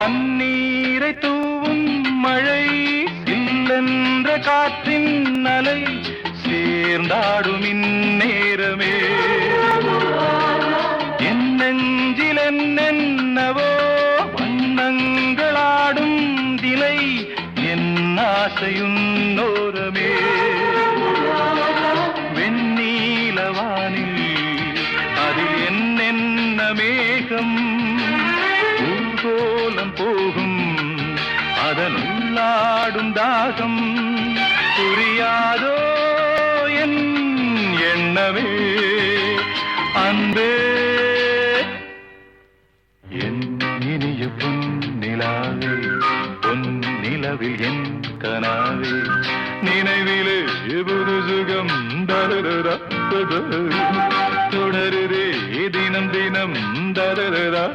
தண்ணீரை தூவும் மழை இல்லென்ற காற்றின் அலை சேர்ந்தாடும் இந்நேரமே என் நெஞ்சில் என்னென்னவோ வண்ணங்களாடும் திலை என் ஆசையுன்னோரமே வெண்ணீலவானில் அதில் என்னென்ன மேகம் ஊர்கோலம் போகும் அதனுள்ளாடும் தாகம் புரியாதோ என் எண்ணமே அன்பே என் இனிய பொன்னிலாவே பொன்னிலவில் என் கனாவே நினைவிலே புது சுகம் தரரா தொடருதே தினம் தினம் தரரா